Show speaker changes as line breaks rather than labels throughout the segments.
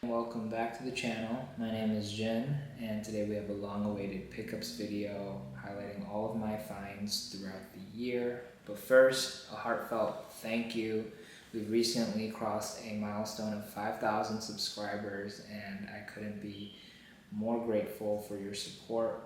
Welcome back to the channel. My name is Jian, and today we have a long-awaited pickups video highlighting all of my finds throughout the year. But first, a heartfelt thank you. We've recently crossed a milestone of 5,000 subscribers, and I couldn't be more grateful for your support.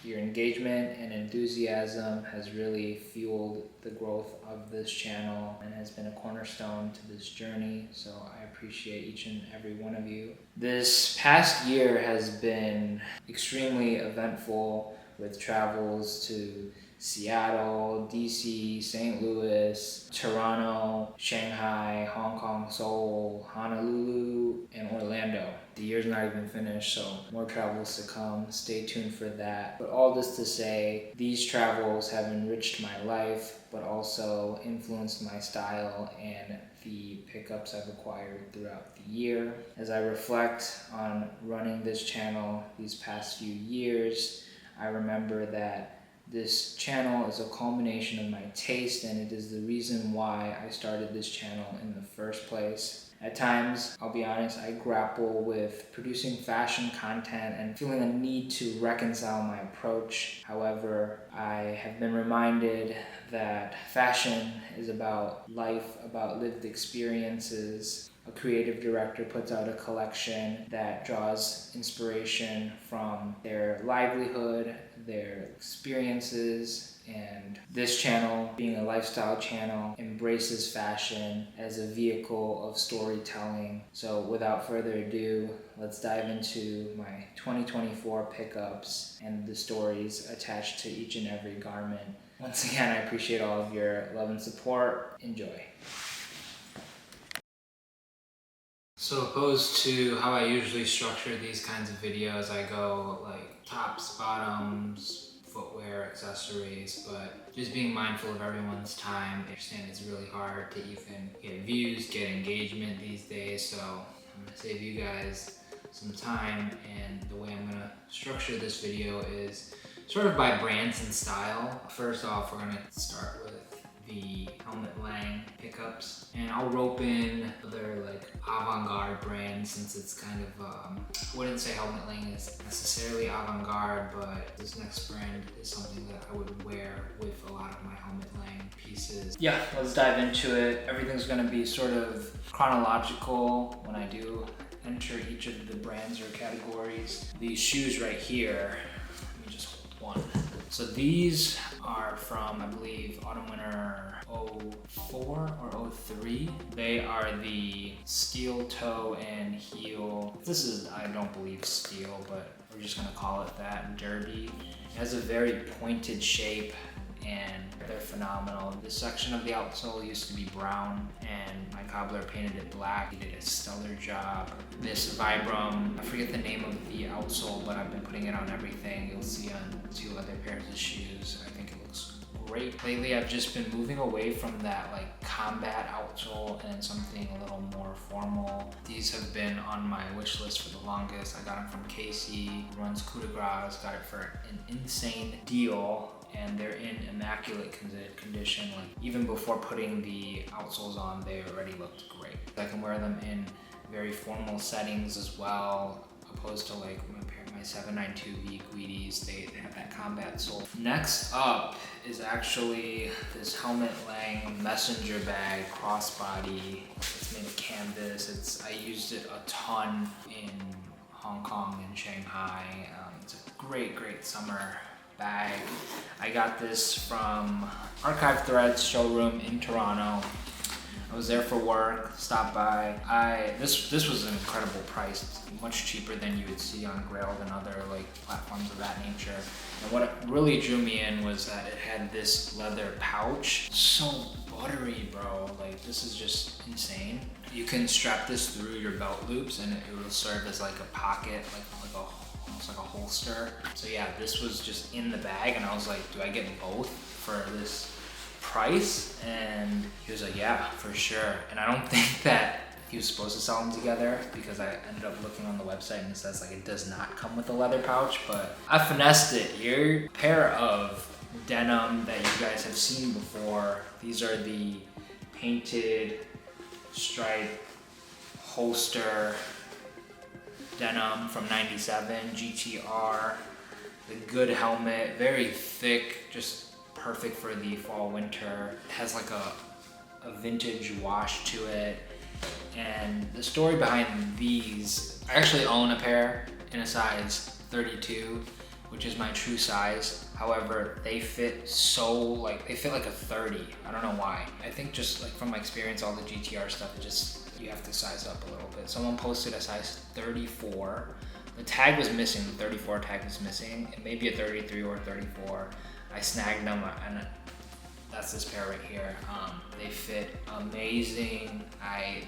Your engagement and enthusiasm has really fueled the growth of this channel and has been a cornerstone to this journey, so I appreciate each and every one of you. This past year has been extremely eventful with travels to Seattle, DC, St. Louis, Toronto, Shanghai, Hong Kong, Seoul, Honolulu, and Orlando. The year's not even finished, so more travels to come. Stay tuned for that. But all this to say, these travels have enriched my life, but also influenced my style and the pickups I've acquired throughout the year. As I reflect on running this channel these past few years, I remember that this channel is a culmination of my taste, and it is the reason why I started this channel in the first place. At times, I'll be honest, I grapple with producing fashion content and feeling a need to reconcile my approach. However, I have been reminded that fashion is about life, about lived experiences. A creative director puts out a collection that draws inspiration from their livelihood, their experiences, and this channel, being a lifestyle channel, embraces fashion as a vehicle of storytelling. So without further ado, let's dive into my 2024 pickups and the stories attached to each and every garment. Once again, I appreciate all of your love and support. Enjoy. So opposed to how I usually structure these kinds of videos, I go like tops, bottoms, footwear, accessories, but just being mindful of everyone's time. I understand it's really hard to even get views, get engagement these days, so I'm gonna save you guys some time, and the way I'm gonna structure this video is sort of by brands and style. First off, we're gonna start with the Helmut pickups, and I'll rope in other like avant-garde brands, since it's kind of I wouldn't say Helmut is necessarily avant-garde, but this next brand is something that I would wear with a lot of my Helmut pieces. Yeah, let's dive into it. Everything's gonna be sort of chronological when I do enter each of the brands or categories. These shoes right here, let me just hold one. So these are from, I believe, autumn winter 04 or 03. They are the steel toe and heel. This is, I don't believe, steel, but we're just gonna call it that, derby. It has a very pointed shape and they're phenomenal. This section of the outsole used to be brown, and my cobbler painted it black. He did a stellar job. This Vibram, I forget the name of the outsole, but I've been putting it on everything. You'll see on 2 other pairs of shoes. I think it looks great. Lately, I've just been moving away from that like combat outsole and something a little more formal. These have been on my wish list for the longest. I got them from Casey, runs coup de grace, got it for an insane deal, and they're in immaculate condition. Like even before putting the outsoles on, they already looked great. I can wear them in very formal settings as well, opposed to like my 792V Guidis. They have that combat sole. Next up is actually this Helmut messenger bag crossbody. It's made of canvas. I used it a ton in Hong Kong and Shanghai. It's a great summer bag. I got this from Archive Threads showroom in Toronto. I was there for work, stopped by. This was an incredible price, much cheaper than you would see on Grail and other like platforms of that nature. And what really drew me in was that it had this leather pouch. So buttery, bro. Like this is just insane. You can strap this through your belt loops and it will serve as like a pocket, almost like a holster. So yeah, this was just in the bag, and I was like, do I get both for this price? And he was like, yeah, for sure. And I don't think that he was supposed to sell them together, because I ended up looking on the website and it says like it does not come with a leather pouch, but I finessed it here. A pair of denim that you guys have seen before. These are the painted stripe holster denim from 97, GTR. The good helmet, very thick, just perfect for the fall winter. It has like a vintage wash to it. And the story behind these, I actually own a pair in a size 32, which is my true size. However, they fit so they fit like a 30. I don't know why. I think just like from my experience, all the GTR stuff, you have to size up a little bit. Someone posted a size 34. The tag was missing, the 34 tag was missing. It may be a 33 or a 34. I snagged them and that's this pair right here. They fit amazing.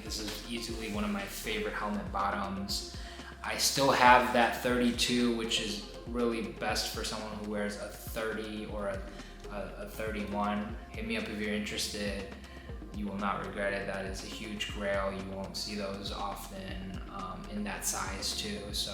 This is easily one of my favorite helmet bottoms. I still have that 32, which is really best for someone who wears a 30 or a 31. Hit me up if you're interested. You will not regret it. That is a huge grail. You won't see those often in that size too. So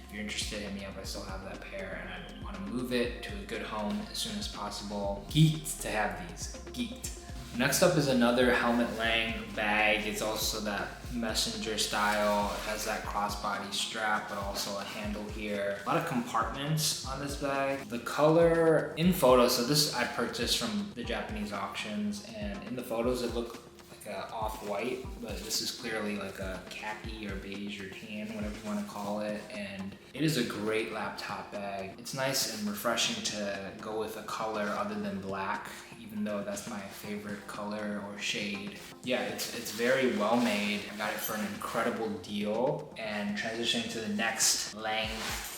if you're interested, hit me up. I still have that pair and I want to move it to a good home as soon as possible. Geeked to have these, geeked. Next up is another Helmut Lang bag. It's also that messenger style. It has that crossbody strap, but also a handle here. A lot of compartments on this bag. The color in photos, so this I purchased from the Japanese auctions, and in the photos it looked like a off-white, but this is clearly like a khaki or beige or tan, whatever you want to call it. And it is a great laptop bag. It's nice and refreshing to go with a color other than black, even though that's my favorite color or shade. Yeah, it's very well made. I got it for an incredible deal. And transitioning to the next Lang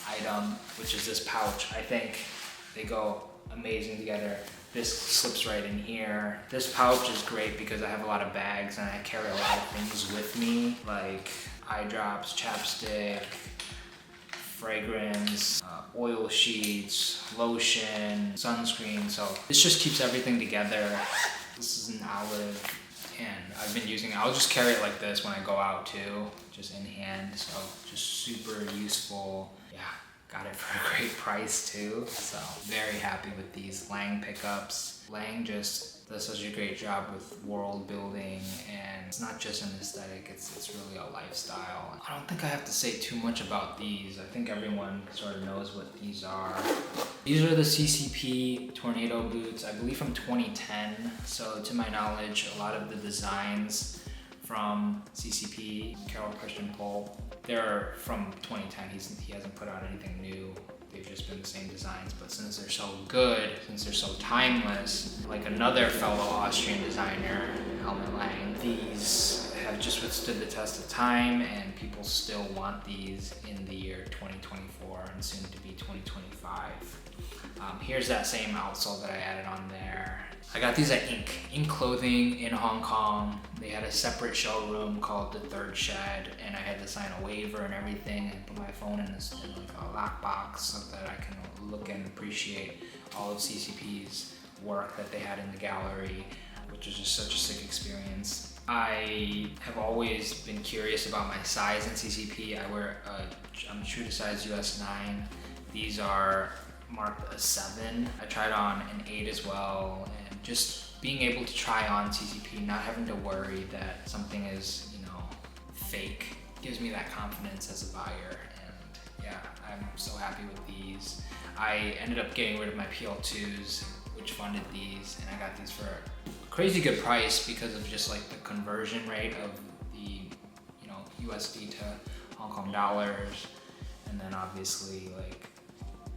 item, which is this pouch. I think they go amazing together. This slips right in here. This pouch is great because I have a lot of bags and I carry a lot of things with me, like eye drops, chapstick, fragrance, oil sheets, lotion, sunscreen. So this just keeps everything together. This is an olive and I've been using it. I'll just carry it like this when I go out too, just in hand. So just super useful. Yeah, got it for a great price too. So very happy with these Lang pickups. Lang just does such a great job with world building, and it's not just an aesthetic, it's really a lifestyle. I don't think I have to say too much about these. I think everyone sort of knows what these are. These are the CCP Tornado boots, I believe from 2010. So to my knowledge, a lot of the designs from CCP, Carol Christian Poell, they're from 2010. He hasn't put out anything new. They've just been the same designs, but since they're so good, since they're so timeless, like another fellow Austrian designer, Helmut Lang, these have just withstood the test of time, and people still want these in the year 2024 and soon to be 2025. Here's that same outsole that I added on there. I got these at Ink Clothing in Hong Kong. They had a separate showroom called the Third Shed, and I had to sign a waiver and everything and put my phone in like a lockbox so that I can look and appreciate all of CCP's work that they had in the gallery, which was just such a sick experience. I have always been curious about my size in CCP. I'm true to size US 9. These are marked a 7. I tried on an 8 as well, and just being able to try on CCP, not having to worry that something is, fake, gives me that confidence as a buyer. And yeah, I'm so happy with these. I ended up getting rid of my PL2s, which funded these, and I got these for a crazy good price because of just like the conversion rate of the, USD to Hong Kong dollars, and then obviously like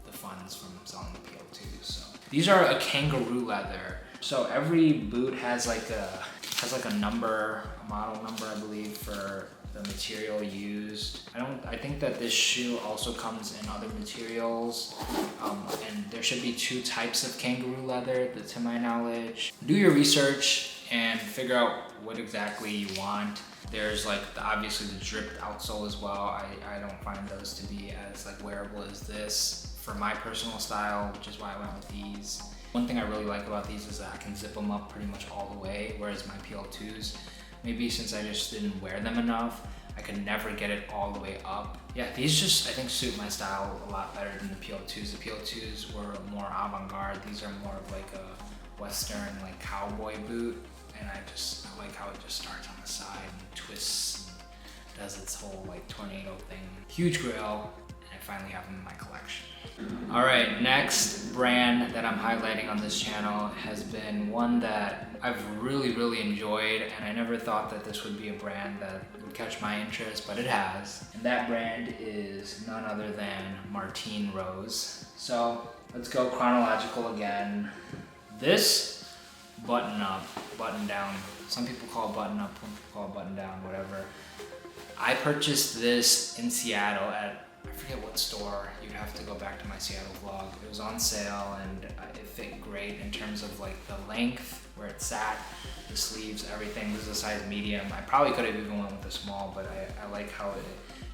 the funds from selling the PL2s. So these are a kangaroo leather. So every boot has like a number, a model number, I believe, for the material used. I think that this shoe also comes in other materials, and there should be 2 types of kangaroo leather, to my knowledge. Do your research and figure out what exactly you want. There's like obviously the dripped outsole as well. I don't find those to be as like wearable as this for my personal style, which is why I went with these. One thing I really like about these is that I can zip them up pretty much all the way, whereas my PL2s, maybe since I just didn't wear them enough, I could never get it all the way up. Yeah, these just, I think, suit my style a lot better than the PL2s. The PL2s were more avant-garde. These are more of like a Western, like cowboy boot. And I like how it just starts on the side and twists. does its whole like tornado thing. Huge grail, and I finally have them in my collection. All right, next brand that I'm highlighting on this channel has been one that I've really enjoyed, and I never thought that this would be a brand that would catch my interest, but it has. And that brand is none other than Martine Rose. So let's go chronological again. This button up, button down. Some people call it button up, some people call it button down, whatever. I purchased this in Seattle at, I forget what store. You'd have to go back to my Seattle vlog. It was on sale and it fit great in terms of like the length, where it sat, the sleeves, everything. This is a size medium. I probably could have even went with a small, but I like how it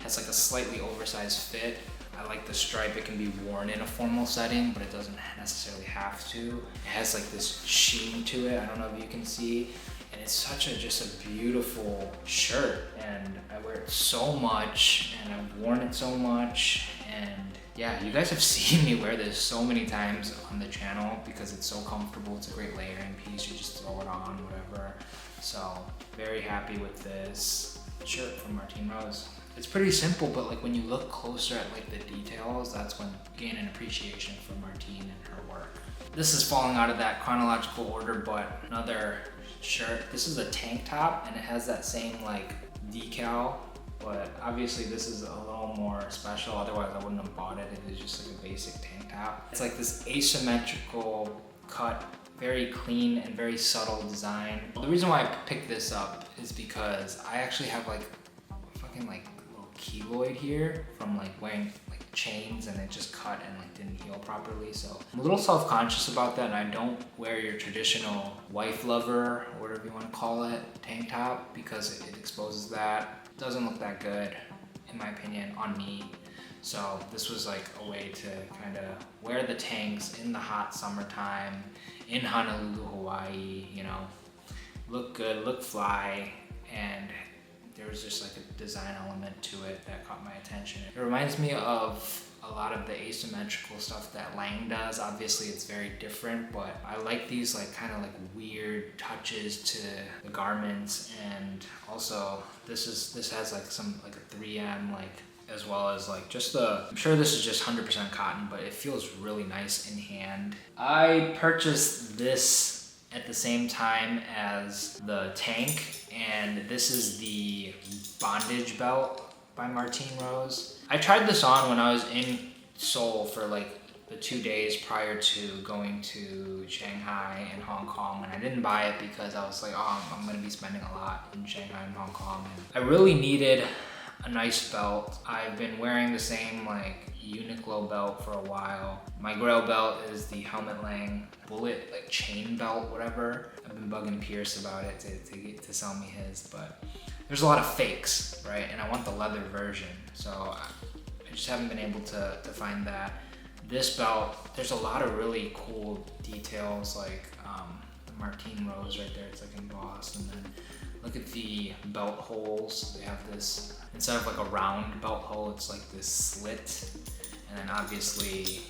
has like a slightly oversized fit. I like the stripe. It can be worn in a formal setting, but it doesn't necessarily have to. It has like this sheen to it. I don't know if you can see. And it's such just a beautiful shirt, and I wear it so much, and I've worn it so much, and yeah, you guys have seen me wear this so many times on the channel because it's so comfortable. It's a great layering piece. You just throw it on, whatever. So very happy with this shirt from Martine Rose. It's pretty simple, but like when you look closer at like the details, that's when you gain an appreciation for Martine and her work. This is falling out of that chronological order, but another shirt. This is a tank top, and it has that same like decal, but obviously this is a little more special. Otherwise I wouldn't have bought it. It is just like a basic tank top. It's like this asymmetrical cut, very clean and very subtle design. The reason why I picked this up is because I actually have like fucking like little keloid here from like wearing like chains, and it just cut and like didn't heal properly. So I'm a little self-conscious about that, and I don't wear your traditional wife lover, or whatever you want to call it, tank top, because it exposes that. It doesn't look that good, in my opinion, on me. So this was like a way to kind of wear the tanks in the hot summertime in Honolulu, Hawaii, you know, look good, look fly, and there was just like a design element to it that caught my attention. It reminds me of a lot of the asymmetrical stuff that Lang does. Obviously it's very different, but I like these like kind of like weird touches to the garments. And also this has like some like a 3M, like, as well as like just I'm sure this is just 100% cotton, but it feels really nice in hand. I purchased this at the same time as the tank, and this is the bondage belt by Martine Rose. I tried this on when I was in Seoul for like the 2 days prior to going to Shanghai and Hong Kong, and I didn't buy it because I was like, oh, I'm gonna be spending a lot in Shanghai and Hong Kong. And I really needed a nice belt. I've been wearing the same like Uniqlo belt for a while. My grail belt is the Helmut Lang bullet like chain belt, whatever. I've been bugging Pierce about it to sell me his, but there's a lot of fakes, right? And I want the leather version, so I just haven't been able to find that. This belt, there's a lot of really cool details, like the Martine Rose right there, it's like embossed, and then look at the belt holes. They have this, instead of like a round belt hole, it's like this slit. And then obviously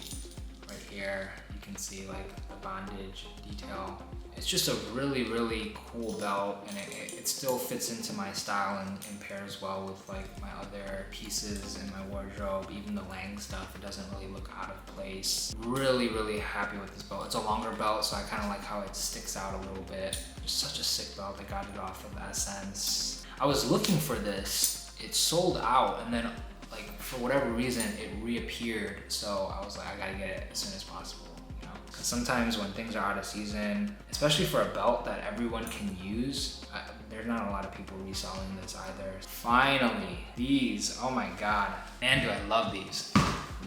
right here, you can see like the bondage detail. It's just a really cool belt, and it still fits into my style and pairs well with like my other pieces in my wardrobe. Even the Lang stuff, it doesn't really look out of place. Really happy with this belt. It's a longer belt, so I kind of like how it sticks out a little bit. It's such a sick belt. I got it off of Essence. I was looking for this. It sold out, and then like for whatever reason it reappeared. So I was like, I gotta get it as soon as possible. Because sometimes when things are out of season, especially for a belt that everyone can use, there's not a lot of people reselling this either. Finally, these, oh my God. Man, do I love these.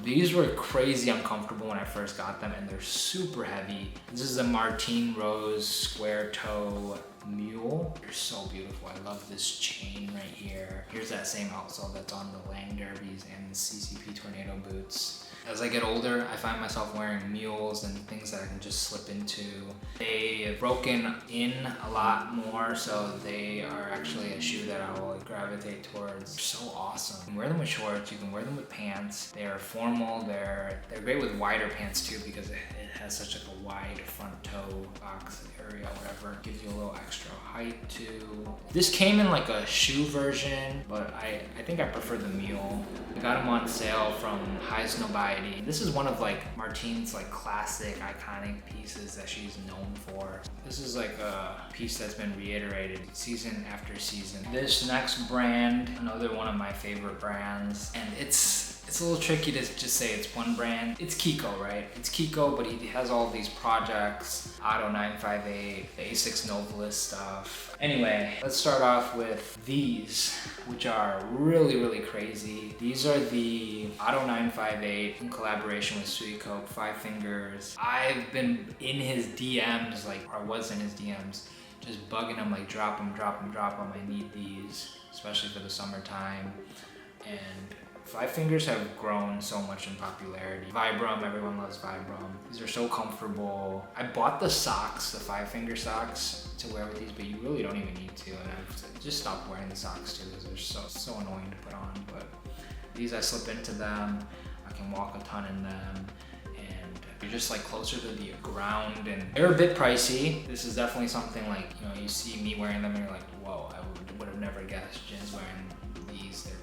These were crazy uncomfortable when I first got them, and they're super heavy. This is a Martine Rose square toe mule. They're so beautiful. I love this chain right here. Here's that same outsole that's on the Lang Derbies and the CCP Tornado boots. As I get older, I find myself wearing mules and things that I can just slip into. They've broken in a lot more, so they are actually a shoe that I will gravitate towards. They're so awesome. You can wear them with shorts, you can wear them with pants. They are formal, they're great with wider pants too because it has such like a wide front toe box area, whatever. Gives you a little extra height too. This came in like a shoe version, but I think I prefer the mule. I got them on sale from Highest Novalis. This is one of like Martine's like classic iconic pieces that she's known for. This is like a piece that's been reiterated season after season. This next brand, another one of my favorite brands, and it's a little tricky to just say it's one brand. It's Kiko, right? It's Kiko, but he has all these projects, OTTO 958, the Asics Novalis stuff. Anyway, let's start off with these, which are really, really crazy. These are the OTTO 958 in collaboration with Sweet Coke, 5 Fingers. I've been in his DMs, like, or I was in his DMs, just bugging him, like, drop them. I need these, especially for the summertime. And 5 Fingers have grown so much in popularity. Vibram, everyone loves Vibram. These are so comfortable. I bought the socks, the 5 Finger socks to wear with these, but you really don't even need to. And I've just stopped wearing the socks too because they're so annoying to put on. But these, I slip into them. I can walk a ton in them. And you're just like closer to the ground, and they're a bit pricey. This is definitely something like, you know, you see me wearing them and you're like, whoa, I would have never guessed Jian's wearing these. They're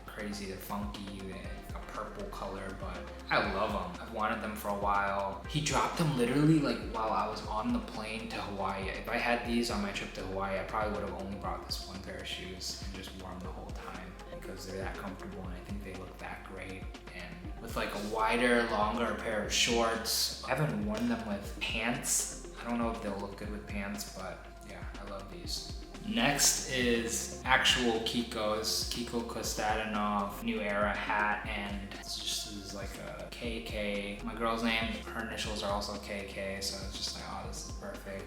crazy, they're funky, they have a purple color, but I love them. I've wanted them for a while. He dropped them literally like while I was on the plane to Hawaii. If I had these on my trip to Hawaii, I probably would have only brought this one pair of shoes and just worn them the whole time because they're that comfortable and I think they look that great. And with like a wider, longer pair of shorts. I haven't worn them with pants. I don't know if they'll look good with pants, but yeah, I love these. Next is actual Kiko's, Kiko Kostadinov New Era hat, and this is like a KK. My girl's name, her initials are also KK, so it's just like, oh, this is perfect.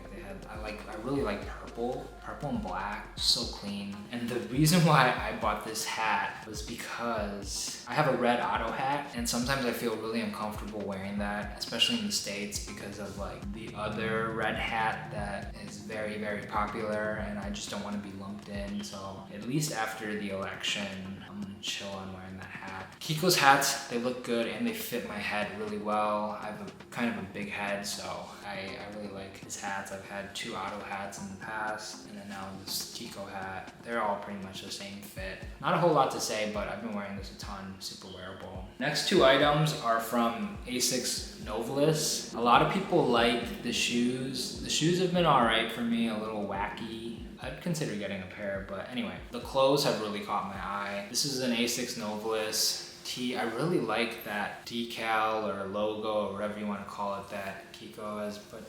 I really like purple and black, so clean. And the reason why I bought this hat was because I have a red OTTO hat, and sometimes I feel really uncomfortable wearing that, especially in the States because of like the other red hat that is very, very popular, and I just don't want to be lumped in. So at least after the election, I'm gonna chill on wearing that hat. Kiko's hats, they look good and they fit my head really well. I have kind of a big head, so I really like his hats. I've had 2 OTTO hats in the past, and then now this Kiko hat. They're all pretty much the same fit. Not a whole lot to say, but I've been wearing this a ton, super wearable. Next 2 items are from Asics Novalis. A lot of people like the shoes. The shoes have been all right for me, a little wacky. I'd consider getting a pair, but anyway. The clothes have really caught my eye. This is an Asics Novalis tee. I really like that decal or logo or whatever you want to call it that Kiko has put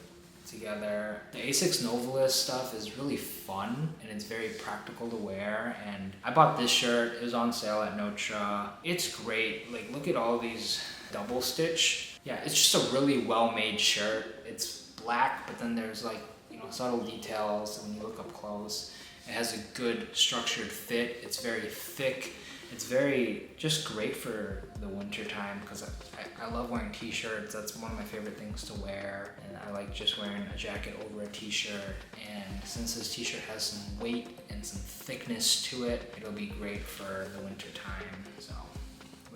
together. The Asics Novalis stuff is really fun and it's very practical to wear. And I bought this shirt. It was on sale at Notre. It's great. Like, look at all these double stitch. Yeah, it's just a really well-made shirt. It's black, but then there's like, you know, subtle details when you look up close. It has a good structured fit. It's very thick. It's very just great for the winter time because I love wearing t-shirts. That's one of my favorite things to wear. And I like just wearing a jacket over a t-shirt. And since this t-shirt has some weight and some thickness to it, it'll be great for the winter time. So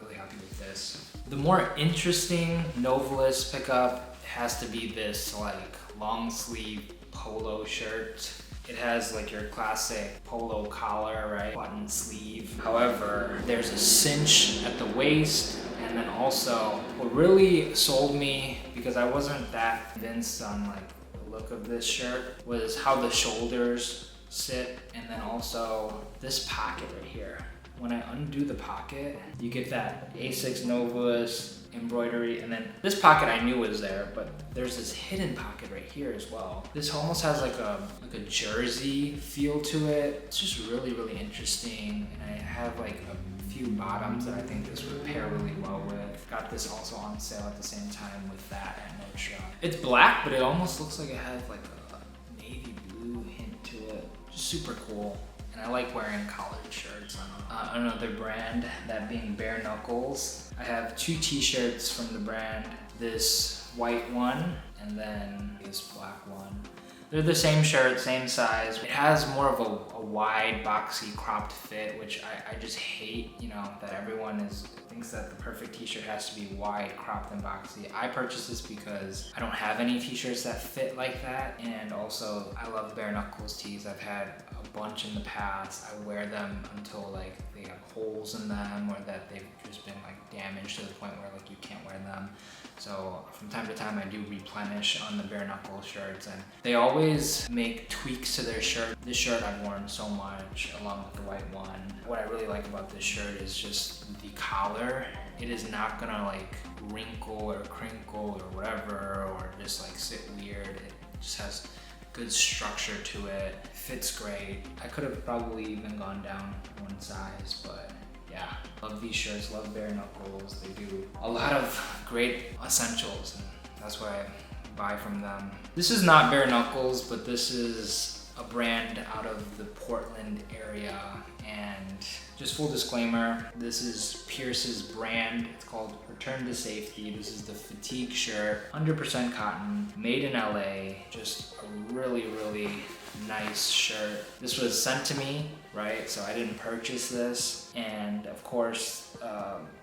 really happy with this. The more interesting Novalis pickup has to be this like long sleeve polo shirt. It has like your classic polo collar, right? Button sleeve. However, there's a cinch at the waist, and then also what really sold me, because I wasn't that convinced on like the look of this shirt, was how the shoulders sit, and then also this pocket right here. When I undo the pocket, you get that Asics Novalis embroidery, and then this pocket I knew was there, but there's this hidden pocket right here as well. This almost has like a jersey feel to it. It's just really, really interesting, and I have like a few bottoms that I think this would pair really well with. Got this also on sale at the same time with that at Notre. It's black, but it almost looks like it has like a navy blue hint to it. Just super cool. and I like wearing collared shirts. Another brand, that being Bare Knuckles. I have 2 t-shirts from the brand, this white one and then this black one. They're the same shirt, same size. It has more of a wide, boxy, cropped fit, which I just hate, you know, that everyone thinks that the perfect t-shirt has to be wide, cropped, and boxy. I purchased this because I don't have any t-shirts that fit like that, and also I love Bare Knuckles tees. I've had a bunch in the past. I wear them until like they have holes in them or that they've just been like damaged to the point where like you can't wear them. So from time to time I do replenish on the Bare Knuckles shirts, and they always make tweaks to their shirt. This shirt I've worn so much along with the white one. What I really like about this shirt is just the collar. It is not gonna like wrinkle or crinkle or whatever, or just like sit weird. It just has good structure to it. Fits great. I could have probably even gone down one size, but yeah, love these shirts, love Bare Knuckles. They do a lot of great essentials, and that's why I buy from them. This is not Bare Knuckles, but this is a brand out of the Portland area, and just full disclaimer, this is Pierce's brand. It's called Return to Safety. This is the fatigue shirt, 100% cotton, made in LA. Just a really, really nice shirt. This was sent to me, right? So I didn't purchase this. And of course,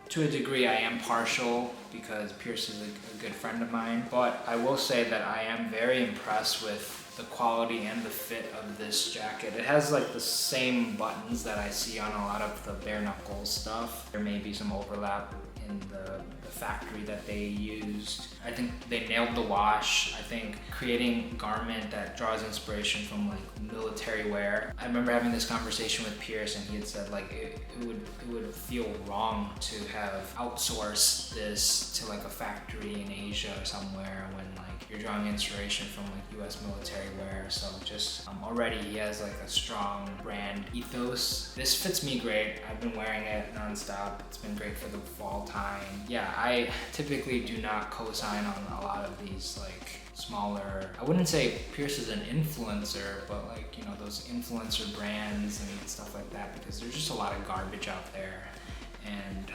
to a degree, I am partial because Pierce is a good friend of mine. But I will say that I am very impressed with the quality and the fit of this jacket. It has like the same buttons that I see on a lot of the Bare Knuckles stuff. There may be some overlap in the factory that they used. I think they nailed the wash. I think creating a garment that draws inspiration from like military wear. I remember having this conversation with Pierce, and he had said like it would feel wrong to have outsourced this to like a factory in Asia or somewhere when like you're drawing inspiration from like US military wear. So just already he has like a strong brand ethos. This fits me great. I've been wearing it nonstop. It's been great for the fall time. Yeah, I typically do not co-sign on a lot of these like smaller, I wouldn't say Pierce is an influencer, but like, you know, those influencer brands and stuff like that, because there's just a lot of garbage out there. And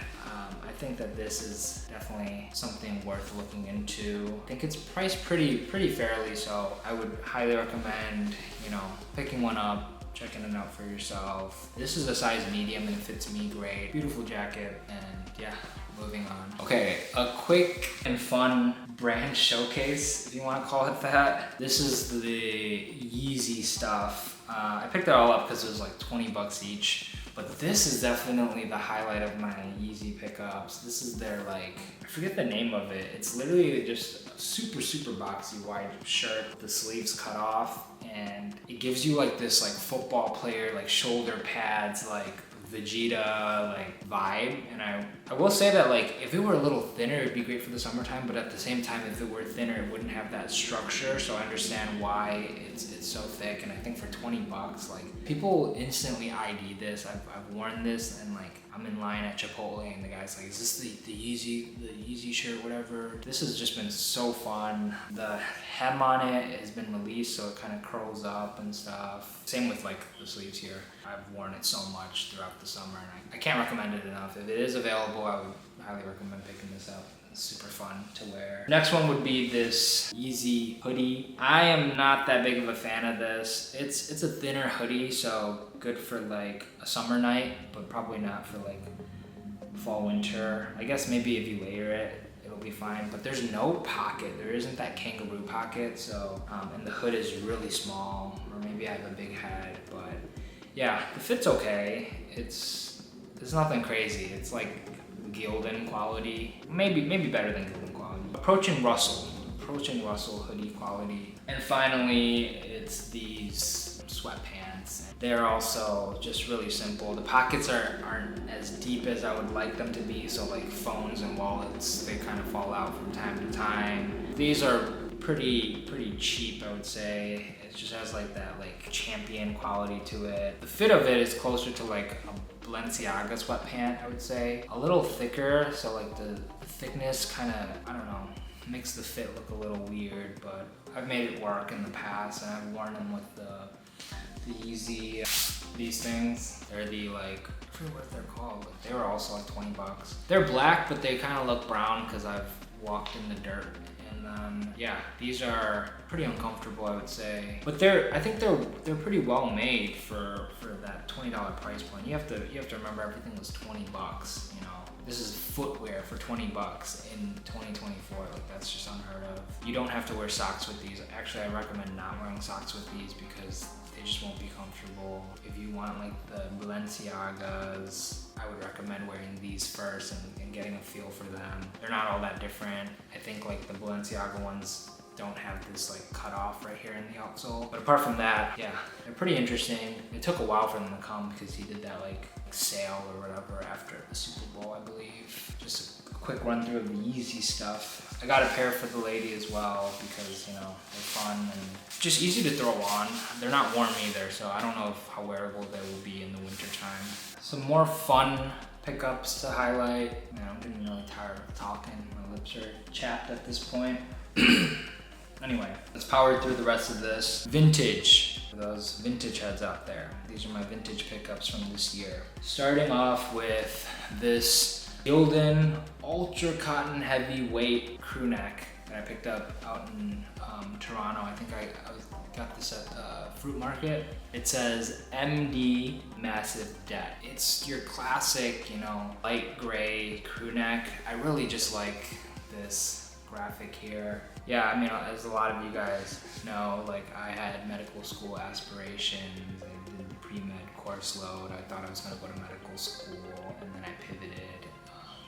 I think that this is definitely something worth looking into. I think it's priced pretty fairly, so I would highly recommend, you know, picking one up, checking it out for yourself. This is a size medium and it fits me great. Beautiful jacket, and yeah, moving on. Okay, a quick and fun brand showcase, if you want to call it that. This is the Yeezy stuff. I picked it all up because it was like 20 bucks each. But this is definitely the highlight of my Yeezy pickups. This is their like, I forget the name of it. It's literally just a super boxy white shirt. The sleeves cut off, and it gives you like this like football player, like shoulder pads, like Vegeta like vibe. And I will say that like if it were a little thinner, it'd be great for the summertime, but at the same time, if it were thinner, it wouldn't have that structure. So I understand why it's so thick. And I think for 20 bucks, like people instantly ID this. I've worn this, and like I'm in line at Chipotle and the guy's like, is this the Yeezy shirt, whatever. This has just been so fun. The hem on it has been released, so it kind of curls up and stuff. Same with like the sleeves here. I've worn it so much throughout the summer, and I can't recommend it enough. If it is available, I would highly recommend picking this up. It's super fun to wear. Next one would be this Yeezy hoodie. I am not that big of a fan of this. It's a thinner hoodie, so good for like a summer night, but probably not for like fall, winter. I guess maybe if you layer it, it'll be fine, but there's no pocket. There isn't that kangaroo pocket, so, and the hood is really small, or maybe I have a big head, but yeah, the fit's okay. It's nothing crazy. It's like Gildan quality, maybe better than Gildan quality. Approaching Russell hoodie quality. And finally, it's these sweatpants. They're also just really simple. The pockets aren't as deep as I would like them to be, so like phones and wallets, they kind of fall out from time to time. These are pretty cheap, I would say. It just has like that like champion quality to it. The fit of it is closer to like a Balenciaga sweatpant, I would say. A little thicker, so like the thickness kind of, I don't know, makes the fit look a little weird, but I've made it work in the past, and I've worn them with the the Yeezy, these things. They're the like, I forget what they're called. Like, they were also like 20 bucks. They're black, but they kind of look brown because I've walked in the dirt. And yeah, these are pretty uncomfortable, I would say. But I think they're pretty well made for that $20 price point. You have to remember everything was 20 bucks, you know. This is footwear for 20 bucks in 2024. Like, that's just unheard of. You don't have to wear socks with these. Actually, I recommend not wearing socks with these because they just won't be comfortable. If you want like the Balenciagas, I would recommend wearing these first and getting a feel for them. They're not all that different. I think like the Balenciaga ones don't have this like cut off right here in the outsole. But apart from that, yeah, they're pretty interesting. It took a while for them to come because he did that like sale or whatever after the Super Bowl, I believe. Just a quick run through of the Yeezy stuff. I got a pair for the lady as well because, you know, they're fun and just easy to throw on. They're not warm either, so I don't know how wearable they will be in the winter time. Some more fun pickups to highlight. Man, I'm getting really tired of talking. My lips are chapped at this point. Anyway, let's power through the rest of this. Vintage, for those vintage heads out there. These are my vintage pickups from this year. Starting off with this Gildan Ultra Cotton Heavyweight crew neck that I picked up out in Toronto. I think I got this at Fruit Market. It says MD Massive Debt. It's your classic, you know, light gray crew neck. I really just like this graphic here. Yeah, I mean, as a lot of you guys know, like I had medical school aspirations. I did the pre-med course load. I thought I was gonna go to medical school and then I pivoted.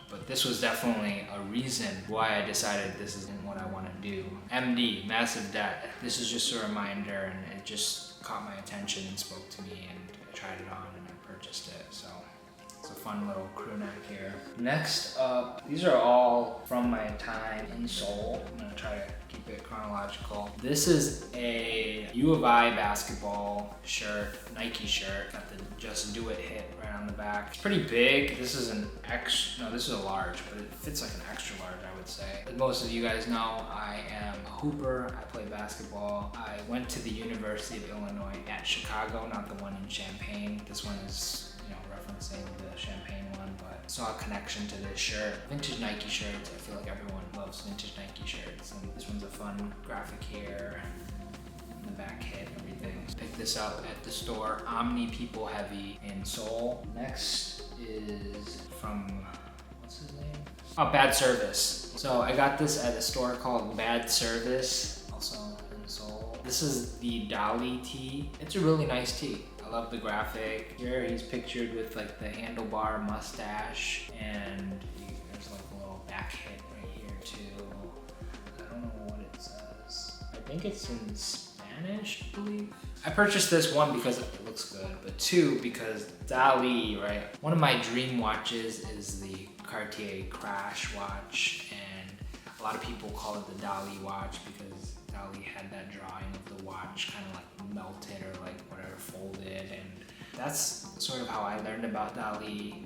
But this was definitely a reason why I decided this isn't what I want to do. MD, Massive Debt. This is just a reminder and it just caught my attention and spoke to me and I tried it on and I purchased it. So it's a fun little crew neck here. Next up, these are all from my time in Seoul. I'm gonna try to keep it chronological. This is a U of I basketball shirt, Nike shirt. Got the Just Do It hit right on the back. It's pretty big. This is this is a large, but it fits like an extra large, I would say. As most of you guys know, I am a hooper. I play basketball. I went to the University of Illinois at Chicago, not the one in Champaign. This one is, you know, referencing the Champaign one, but I saw a connection to this shirt. Vintage Nike shirts. I feel like everyone loves vintage Nike shirts, and this one's a fun graphic here. The back hit, everything. Picked this up at the store Omni People Heavy in Seoul. Next is from, what's his name? Oh, Bad Service. So I got this at a store called Bad Service, also in Seoul. This is the Dali tee. It's a really nice tee. I love the graphic. Here he's pictured with like the handlebar mustache, and there's like a little back hit right here too. I don't know what it says. I think it's in Spanish, I believe. I purchased this one because it looks good, but two because Dali, right? One of my dream watches is the Cartier Crash watch, and a lot of people call it the Dali watch because Dali had that drawing of the watch kind of like melted or like whatever folded, and that's sort of how I learned about Dali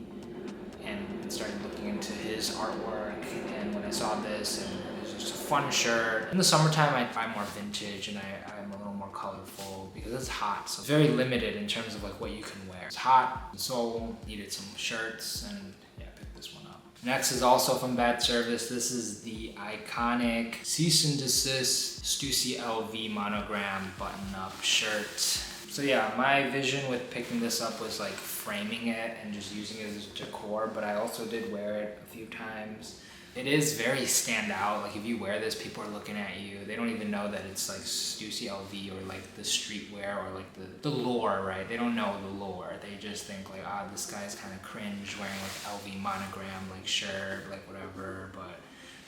and started looking into his artwork. And when I saw this, and it was just a fun shirt. In the summertime, I buy more vintage and I'm a little more colorful because it's hot, so it's very limited in terms of like what you can wear. It's hot, so needed some shirts, and yeah, I picked this one up. Next is also from Bad Service. This is the iconic Cease and Desist Stussy LV monogram button-up shirt. So yeah, my vision with picking this up was like framing it and just using it as decor, but I also did wear it a few times. It is very standout. Like if you wear this, people are looking at you. They don't even know that it's like Stussy LV or like the streetwear or like the lore, right? They don't know the lore. They just think like, ah, this guy's kind of cringe wearing like LV monogram, like shirt, like whatever. But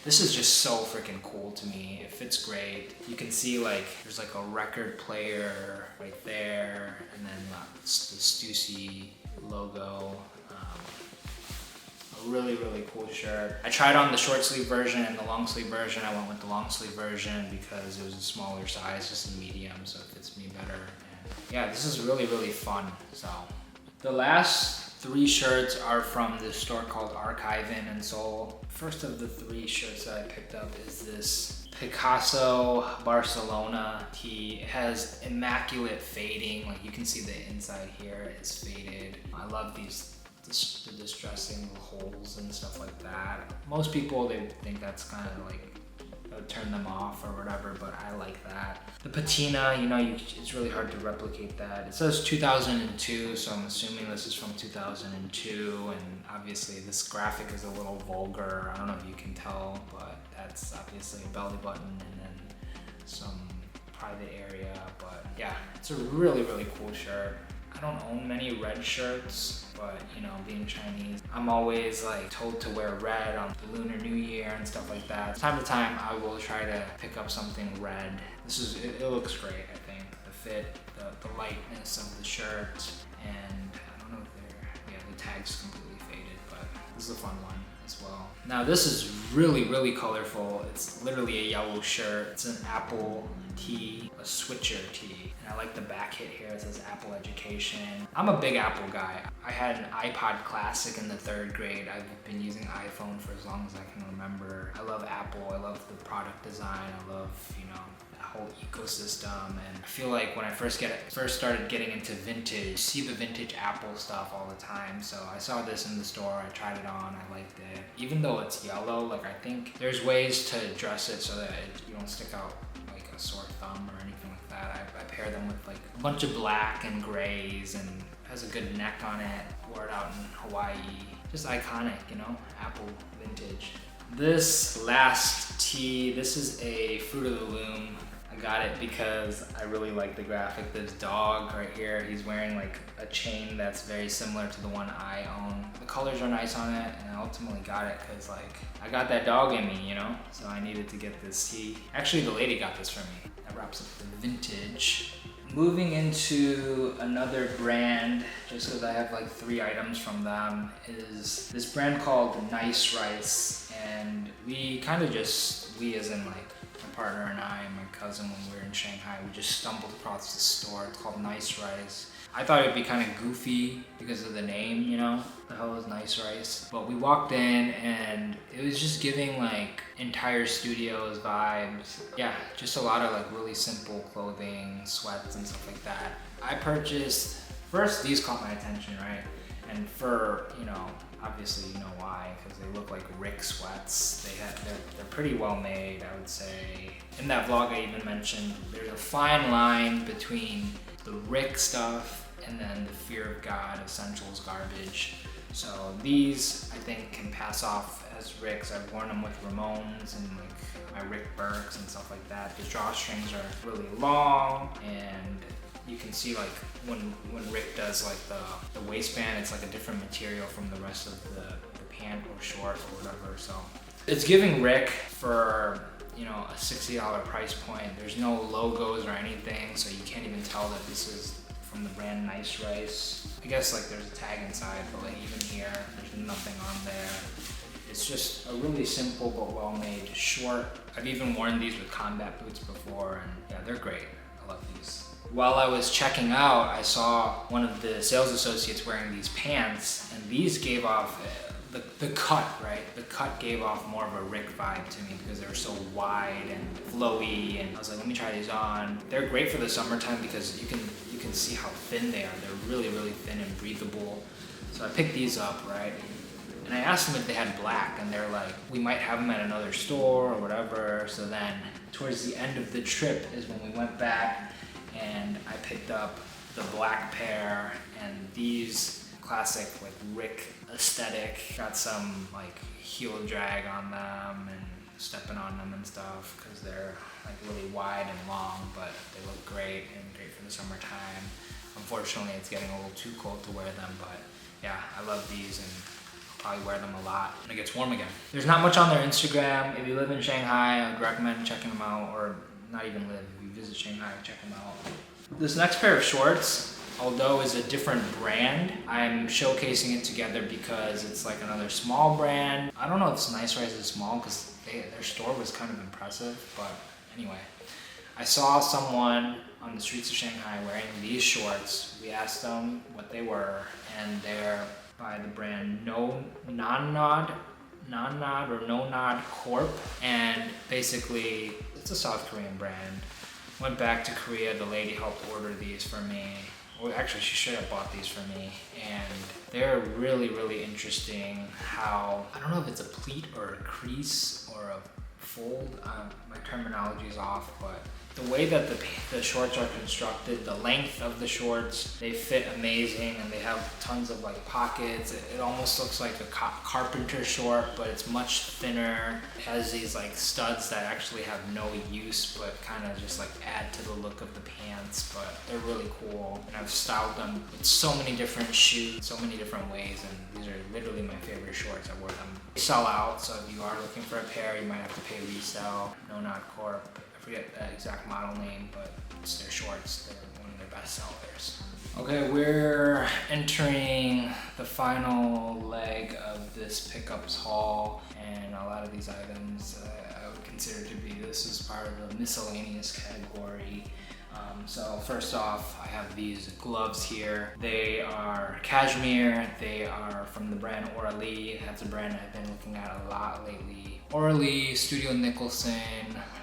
this is just so freaking cool to me. It fits great. You can see like there's like a record player right there, and then the Stussy logo. A really, really cool shirt. I tried on the short sleeve version and the long sleeve version. I went with the long sleeve version because it was a smaller size, just a medium, so it fits me better. And yeah, this is really, really fun. So the last three shirts are from this store called Archivin in Seoul. First of the three shirts that I picked up is this Picasso Barcelona tee. It has immaculate fading. Like you can see the inside here is faded. I love the distressing holes and stuff like that. Most people, they think that's kind of like, turn them off or whatever, but I like that. The patina, you know, it's really hard to replicate that. It says 2002, so I'm assuming this is from 2002, and obviously this graphic is a little vulgar. I don't know if you can tell, but that's obviously a belly button and then some private area, but yeah, it's a really, really cool shirt. I don't own many red shirts, but you know, being Chinese, I'm always like told to wear red on the Lunar New Year and stuff like that. Time to time, I will try to pick up something red. It looks great, I think. The fit, the lightness of the shirt, and I don't know if the tag's completely faded, but this is a fun one as well. Now this is really, really colorful. It's literally a yellow shirt. It's an Apple tee, a switcher tee. And I like the back hit here. It says Apple Education. I'm a big Apple guy. I had an iPod Classic in the 3rd grade. I've been using iPhone for as long as I can remember. I love Apple. I love the product design. I love, you know, that whole ecosystem. And I feel like when I first started getting into vintage, you see the vintage Apple stuff all the time. So I saw this in the store. I tried it on. I liked it. Even though it's yellow, like I think there's ways to dress it so that you don't stick out like a sore thumb or anything like that. I pair them with like a bunch of black and grays, and has a good neck on it. Wore it out in Hawaii. Just iconic, you know, Apple vintage. This last tee, this is a Fruit of the Loom. I got it because I really like the graphic. This dog right here, he's wearing like a chain that's very similar to the one I own. The colors are nice on it, and I ultimately got it because like I got that dog in me, you know? So I needed to get this tee. Actually, the lady got this for me. That wraps up the vintage. Moving into another brand, just because I have like 3 items from them, is this brand called Nice Rice. And we kind of we as in like my partner and I and my cousin, when we were in Shanghai, we just stumbled across this store. It's called Nice Rice. I thought it'd be kind of goofy because of the name, you know? The hell is Nice Rice? But we walked in and it was just giving like entire studios vibes. Yeah, just a lot of like really simple clothing, sweats and stuff like that. I purchased, first these caught my attention, right? And for, you know, obviously you know why, because they look like Rick sweats. They're pretty well made, I would say. In that vlog I even mentioned, there's a fine line between the Rick stuff and then the Fear of God Essentials garbage. So these, I think, can pass off as Ricks. I've worn them with Ramones and like my Rick Burks and stuff like that. The drawstrings are really long, and you can see like when Rick does like the waistband, it's like a different material from the rest of the pant or short or whatever. So it's giving Rick for, you know, a $60 price point. There's no logos or anything, so you can't even tell that this is from the brand Nice Rice. I guess like there's a tag inside, but like even here, there's nothing on there. It's just a really simple but well-made short. I've even worn these with combat boots before, and yeah, they're great. I love these. While I was checking out, I saw one of the sales associates wearing these pants, and these gave off the cut, right? The cut gave off more of a Rick vibe to me because they were so wide and flowy, and I was like, let me try these on. They're great for the summertime because you can see how thin they are. They're really, really thin and breathable. So I picked these up, right? And I asked them if they had black, and they're like, we might have them at another store or whatever. So then towards the end of the trip is when we went back, and I picked up the black pair and these classic like Rick aesthetic. Got some like heel drag on them and stepping on them and stuff because they're like really wide and long, but they look great and great for the summertime. Unfortunately, it's getting a little too cold to wear them, but yeah, I love these and I'll probably wear them a lot when it gets warm again. There's not much on their Instagram. If you live in Shanghai, I would recommend checking them out, or not even live. If you visit Shanghai, check them out. This next pair of shorts, although is a different brand, I'm showcasing it together because it's like another small brand. I don't know if Nice Rice is small because their store was kind of impressive, but anyway. I saw someone on the streets of Shanghai wearing these shorts. We asked them what they were, and they're by the brand Nonnod. Nonnod or Nonnod Corp, and basically it's a South Korean brand. Went back to Korea, the lady helped order these for me. Well, actually, she should have bought these for me, and they're really, really interesting. How, I don't know if it's a pleat or a crease or a fold, my terminology is off, but the way that the shorts are constructed, the length of the shorts, they fit amazing, and they have tons of like pockets. It almost looks like a carpenter short, but it's much thinner. It has these like studs that actually have no use, but kind of just like add to the look of the pants, but they're really cool. And I've styled them with so many different shoes, so many different ways, and these are literally my favorite shorts. I wore them. They sell out, so if you are looking for a pair, you might have to pay resale. Nonnod Corp. I forget the exact model name, but it's their shorts. They're one of their best sellers. Okay, we're entering the final leg of this pickups haul, and a lot of these items I would consider to be, this is part of the miscellaneous category. So first off, I have these gloves here. They are cashmere. They are from the brand Auralee. That's a brand I've been looking at a lot lately. Auralee, Studio Nicholson,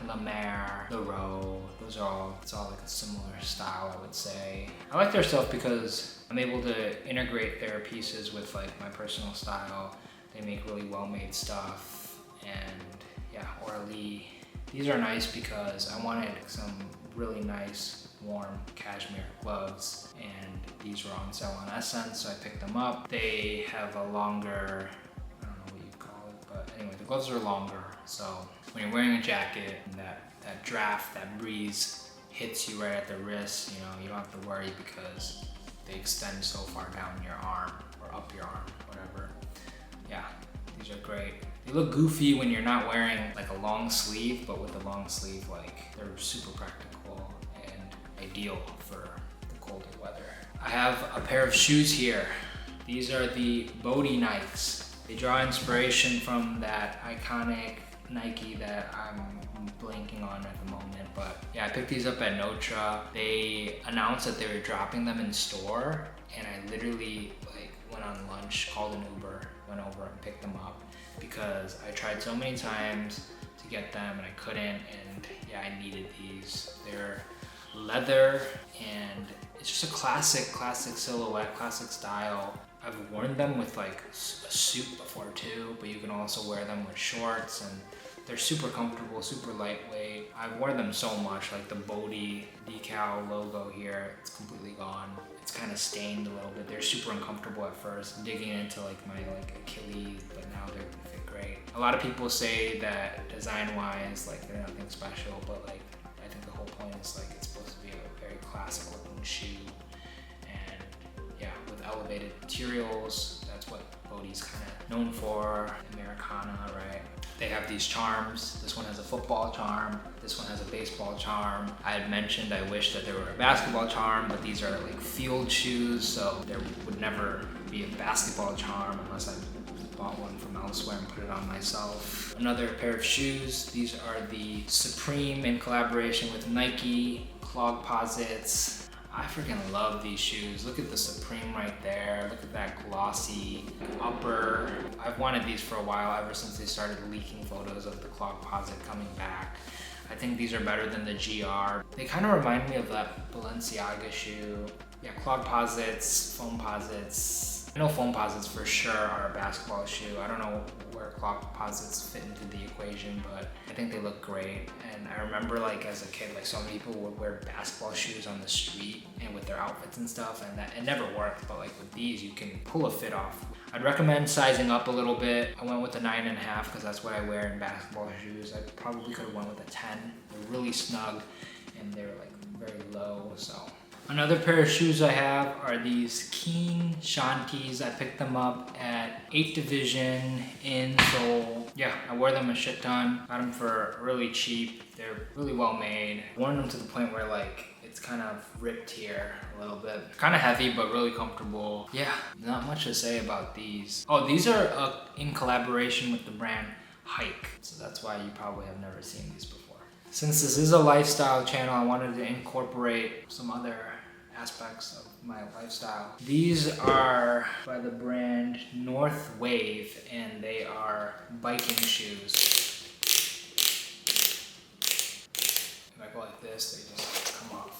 La Mer, The Row. Those are all, it's all like a similar style, I would say. I like their stuff because I'm able to integrate their pieces with like my personal style. They make really well-made stuff, and yeah, Auralee. These are nice because I wanted some really nice warm cashmere gloves, and these were on sale on Essence, so I picked them up. They have a longer, I don't know what you call it, but anyway, the gloves are longer, so when you're wearing a jacket and that draft, that breeze hits you right at the wrist, you know, you don't have to worry because they extend so far down your arm or up your arm, whatever. Yeah, these are great. They look goofy when you're not wearing like a long sleeve, but with a long sleeve, like, they're super practical and ideal for the colder weather. I have a pair of shoes here. These are the BODE Nikes. They draw inspiration from that iconic Nike that I'm blanking on at the moment, but yeah, I picked these up at Notre. They announced that they were dropping them in store, and I literally like went on lunch, called an Uber, went over and picked them up because I tried so many times to get them and I couldn't, and yeah, I needed these. They're leather, and it's just a classic silhouette, classic style. I've worn them with like a suit before too, but you can also wear them with shorts, and they're super comfortable, super lightweight. I've worn them so much, like the BODE decal logo here, it's completely gone. It's kind of stained a little bit. They're super uncomfortable at first, digging into like my Achilles, but now they fit great. A lot of people say that design-wise, like they're nothing special, but like I think the whole point is like it's supposed to be a very classic looking shoe. And yeah, with elevated materials, that's what BODE's kind of known for. Americana, right? They have these charms. This one has a football charm. This one has a baseball charm. I had mentioned I wish that there were a basketball charm, but these are like field shoes, so there would never be a basketball charm unless I bought one from elsewhere and put it on myself. Another pair of shoes. These are the Supreme in collaboration with Nike clog posits. I freaking love these shoes. Look at the Supreme right there. Look at that glossy upper. I've wanted these for a while, ever since they started leaking photos of the clog posit coming back. I think these are better than the GR. They kind of remind me of that Balenciaga shoe. Yeah, clog posits, foam posits. I know foam posits for sure are a basketball shoe. I don't know where clog posits fit into the equation, but I think they look great. And I remember like as a kid, like so many people would wear basketball shoes on the street and with their outfits and stuff, and that it never worked, but like with these, you can pull a fit off. I'd recommend sizing up a little bit. I went with a 9.5 because that's what I wear in basketball shoes. I probably could have went with a 10. They're really snug and they're like very low, so. Another pair of shoes I have are these Keen Shanties. I picked them up at 8th Division in Seoul. Yeah, I wore them a shit ton. Got them for really cheap. They're really well made. Worn them to the point where like it's kind of ripped here a little bit. Kind of heavy, but really comfortable. Yeah, not much to say about these. Oh, these are in collaboration with the brand Hike. So that's why you probably have never seen these before. Since this is a lifestyle channel, I wanted to incorporate some other aspects of my lifestyle. These are by the brand North Wave, and they are biking shoes. If I go like this, they just come off.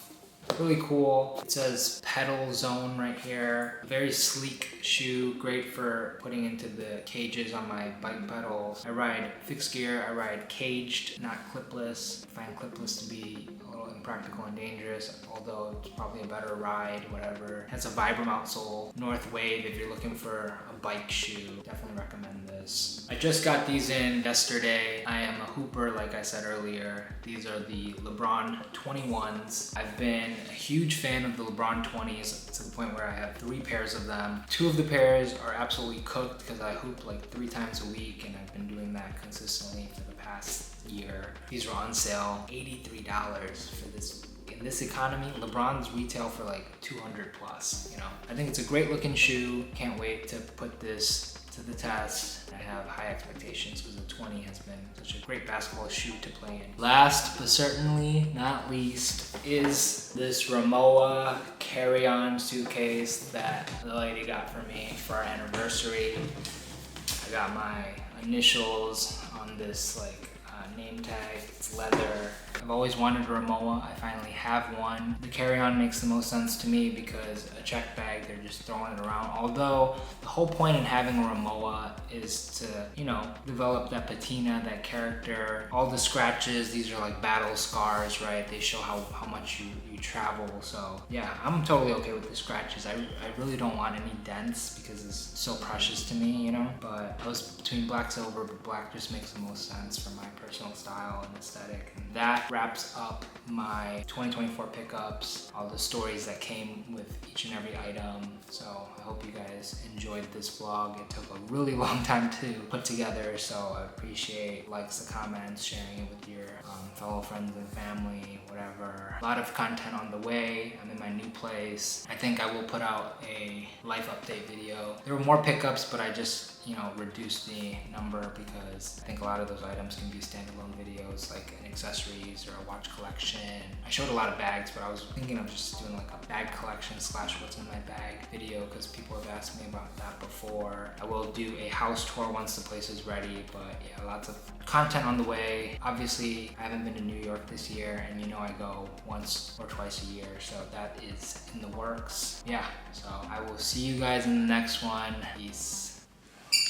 Really cool. It says pedal zone right here. Very sleek shoe, great for putting into the cages on my bike pedals. I ride fixed gear, I ride caged, not clipless. I find clipless to be a little impractical and dangerous, although it's probably a better ride, whatever. It has a Vibram outsole. North Wave, if you're looking for a bike shoe, definitely recommend this. I just got these in yesterday. I am a hooper, like I said earlier. These are the LeBron 21s. I've been a huge fan of the LeBron 20s to the point where I have 3 pairs of them. 2 of the pairs are absolutely cooked because I hoop like 3 times a week, and I've been doing that consistently for the past year. These were on sale, $83 for this. In this economy, LeBron's retail for like 200 plus, you know. I think it's a great looking shoe. Can't wait to put this to the test. I have high expectations because the 20 has been such a great basketball shoe to play in. Last but certainly not least is this Rimowa carry-on suitcase that the lady got for me for our anniversary. I got my initials on this like name tag. It's leather. I've always wanted a Rimowa. I finally have one. The carry-on makes the most sense to me because a check bag, they're just throwing it around. Although the whole point in having a Rimowa is to, you know, develop that patina, that character. All the scratches, these are like battle scars, right? They show how much you travel. So yeah, I'm totally okay with the scratches. I really don't want any dents because it's so precious to me, you know? But I was between black, silver, but black just makes the most sense for my personal style and aesthetic. And that wraps up my 2024 pickups, all the stories that came with each and every item. So I hope you guys enjoyed this vlog. It took a really long time to put together, so I appreciate likes, the comments, sharing it with your fellow friends and family, whatever. A lot of content on the way. I'm in my new place. I think I will put out a life update video. There were more pickups, but I just, you know, reduced the number because I think a lot of those items can be standalone videos, like an accessories or a watch collection. I showed a lot of bags, but I was thinking of just doing like a bag collection / what's in my bag video because people have asked me about that before. I will do a house tour once the place is ready, but yeah, lots of content on the way. Obviously, I haven't been to New York this year, and you know I go once or twice a year, so that is in the works. Yeah, so I will see you guys in the next one. Peace.